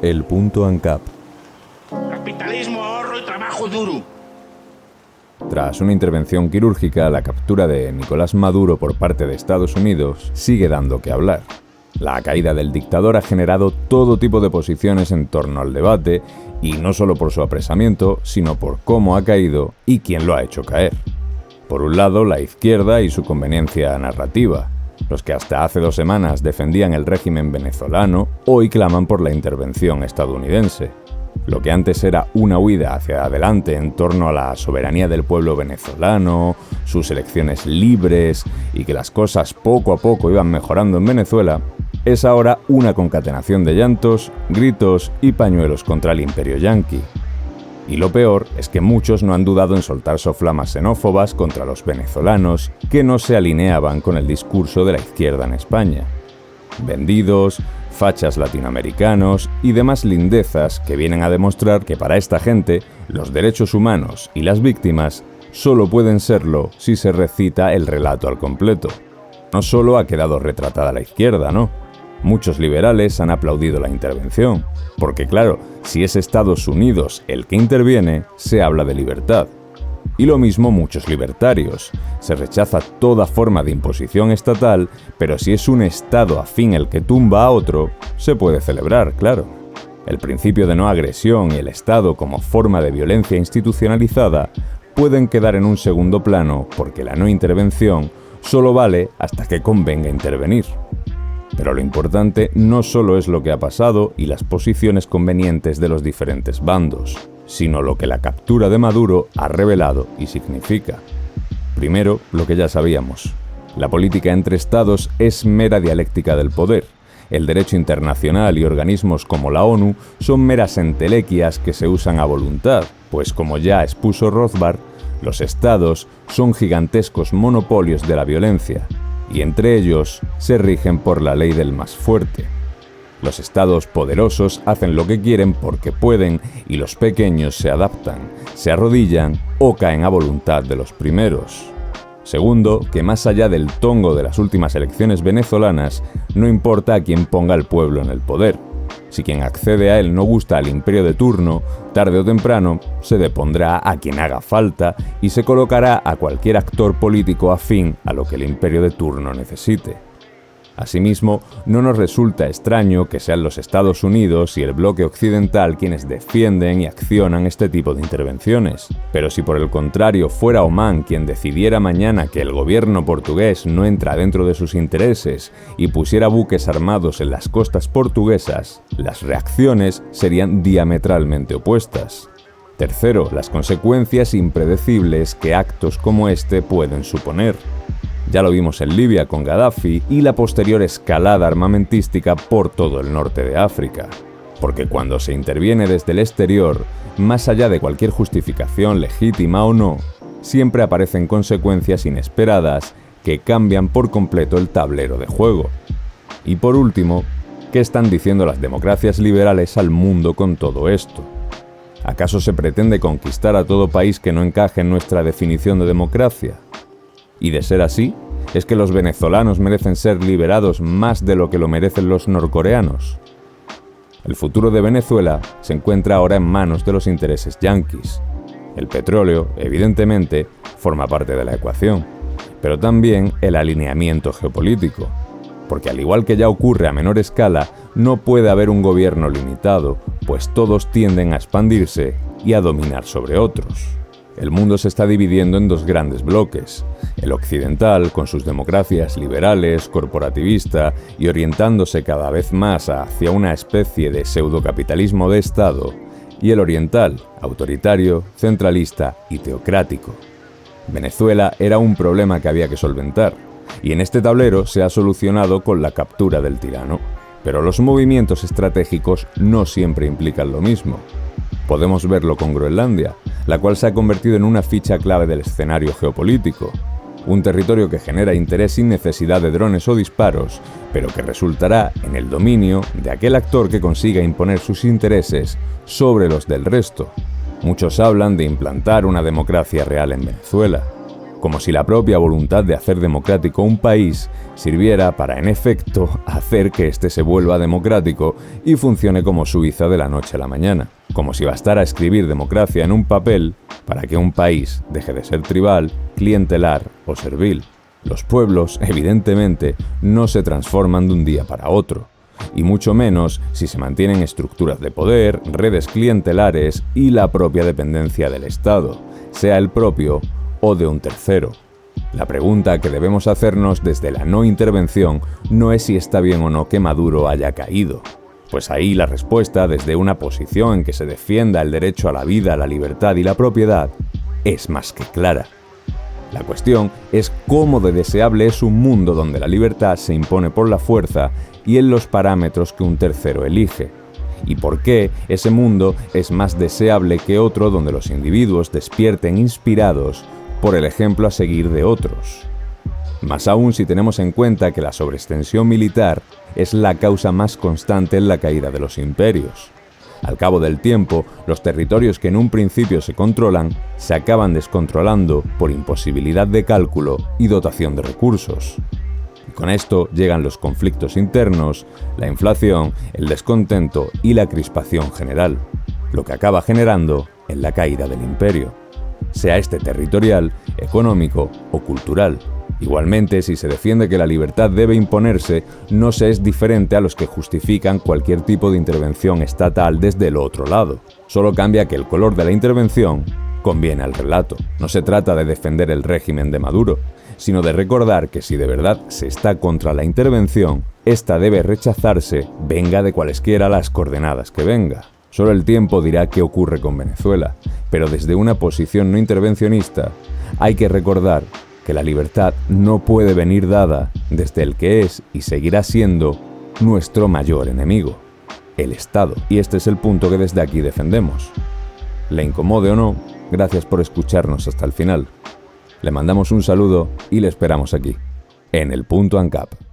El punto ANCAP. Capitalismo, ahorro y trabajo duro. Tras una intervención quirúrgica, la captura de Nicolás Maduro por parte de Estados Unidos sigue dando que hablar. La caída del dictador ha generado todo tipo de posiciones en torno al debate, y no solo por su apresamiento, sino por cómo ha caído y quién lo ha hecho caer. Por un lado, la izquierda y su conveniencia narrativa. Los que hasta hace 2 semanas defendían el régimen venezolano, hoy claman por la intervención estadounidense. Lo que antes era una huida hacia adelante en torno a la soberanía del pueblo venezolano, sus elecciones libres y que las cosas poco a poco iban mejorando en Venezuela, es ahora una concatenación de llantos, gritos y pañuelos contra el imperio yanqui. Y lo peor es que muchos no han dudado en soltar soflamas xenófobas contra los venezolanos que no se alineaban con el discurso de la izquierda en España. Vendidos, fachas latinoamericanos y demás lindezas que vienen a demostrar que para esta gente los derechos humanos y las víctimas solo pueden serlo si se recita el relato al completo. No solo ha quedado retratada la izquierda, ¿no? Muchos liberales han aplaudido la intervención, porque claro, si es Estados Unidos el que interviene, se habla de libertad. Y lo mismo muchos libertarios. Se rechaza toda forma de imposición estatal, pero si es un Estado afín el que tumba a otro, se puede celebrar, claro. El principio de no agresión y el Estado como forma de violencia institucionalizada pueden quedar en un segundo plano porque la no intervención solo vale hasta que convenga intervenir. Pero lo importante no solo es lo que ha pasado y las posiciones convenientes de los diferentes bandos, sino lo que la captura de Maduro ha revelado y significa. Primero, lo que ya sabíamos. La política entre estados es mera dialéctica del poder. El derecho internacional y organismos como la ONU son meras entelequias que se usan a voluntad, pues como ya expuso Rothbard, los estados son gigantescos monopolios de la violencia, y entre ellos se rigen por la ley del más fuerte. Los estados poderosos hacen lo que quieren porque pueden y los pequeños se adaptan, se arrodillan o caen a voluntad de los primeros. Segundo, que más allá del tongo de las últimas elecciones venezolanas, no importa a quién ponga el pueblo en el poder. Si quien accede a él no gusta al imperio de turno, tarde o temprano se depondrá a quien haga falta y se colocará a cualquier actor político afín a lo que el imperio de turno necesite. Asimismo, no nos resulta extraño que sean los Estados Unidos y el bloque occidental quienes defienden y accionan este tipo de intervenciones. Pero si por el contrario fuera Omán quien decidiera mañana que el gobierno portugués no entra dentro de sus intereses y pusiera buques armados en las costas portuguesas, las reacciones serían diametralmente opuestas. Tercero, las consecuencias impredecibles que actos como este pueden suponer. Ya lo vimos en Libia con Gaddafi y la posterior escalada armamentística por todo el norte de África. Porque cuando se interviene desde el exterior, más allá de cualquier justificación legítima o no, siempre aparecen consecuencias inesperadas que cambian por completo el tablero de juego. Y por último, ¿qué están diciendo las democracias liberales al mundo con todo esto? ¿Acaso se pretende conquistar a todo país que no encaje en nuestra definición de democracia? Y de ser así, ¿es que los venezolanos merecen ser liberados más de lo que lo merecen los norcoreanos? El futuro de Venezuela se encuentra ahora en manos de los intereses yanquis. El petróleo, evidentemente, forma parte de la ecuación, pero también el alineamiento geopolítico. Porque al igual que ya ocurre a menor escala, no puede haber un gobierno limitado, pues todos tienden a expandirse y a dominar sobre otros. El mundo se está dividiendo en 2 grandes bloques, el occidental, con sus democracias liberales, corporativista y orientándose cada vez más hacia una especie de pseudocapitalismo de Estado, y el oriental, autoritario, centralista y teocrático. Venezuela era un problema que había que solventar, y en este tablero se ha solucionado con la captura del tirano, pero los movimientos estratégicos no siempre implican lo mismo. Podemos verlo con Groenlandia, la cual se ha convertido en una ficha clave del escenario geopolítico. Un territorio que genera interés sin necesidad de drones o disparos, pero que resultará en el dominio de aquel actor que consiga imponer sus intereses sobre los del resto. Muchos hablan de implantar una democracia real en Venezuela. como si la propia voluntad de hacer democrático un país sirviera para, en efecto, hacer que éste se vuelva democrático y funcione como Suiza de la noche a la mañana. Como si bastara escribir democracia en un papel para que un país deje de ser tribal, clientelar o servil. Los pueblos, evidentemente, no se transforman de un día para otro, y mucho menos si se mantienen estructuras de poder, redes clientelares y la propia dependencia del Estado, sea el propio o de un tercero. La pregunta que debemos hacernos desde la no intervención no es si está bien o no que Maduro haya caído, pues ahí la respuesta, desde una posición en que se defienda el derecho a la vida, la libertad y la propiedad, es más que clara. La cuestión es cómo de deseable es un mundo donde la libertad se impone por la fuerza y en los parámetros que un tercero elige, y por qué ese mundo es más deseable que otro donde los individuos despierten inspirados por el ejemplo a seguir de otros. Más aún si tenemos en cuenta que la sobreextensión militar es la causa más constante en la caída de los imperios. Al cabo del tiempo, los territorios que en un principio se controlan se acaban descontrolando por imposibilidad de cálculo y dotación de recursos. Y con esto llegan los conflictos internos, la inflación, el descontento y la crispación general, lo que acaba generando en la caída del imperio, sea este territorial, económico o cultural. Igualmente, si se defiende que la libertad debe imponerse, no se es diferente a los que justifican cualquier tipo de intervención estatal desde el otro lado. Solo cambia que el color de la intervención conviene al relato. No se trata de defender el régimen de Maduro, sino de recordar que si de verdad se está contra la intervención, esta debe rechazarse, venga de cualesquiera las coordenadas que venga. Solo el tiempo dirá qué ocurre con Venezuela, pero desde una posición no intervencionista hay que recordar que la libertad no puede venir dada desde el que es y seguirá siendo nuestro mayor enemigo, el Estado. Y este es el punto que desde aquí defendemos. Le incomode o no, gracias por escucharnos hasta el final. Le mandamos un saludo y le esperamos aquí, en el Punto ANCAP.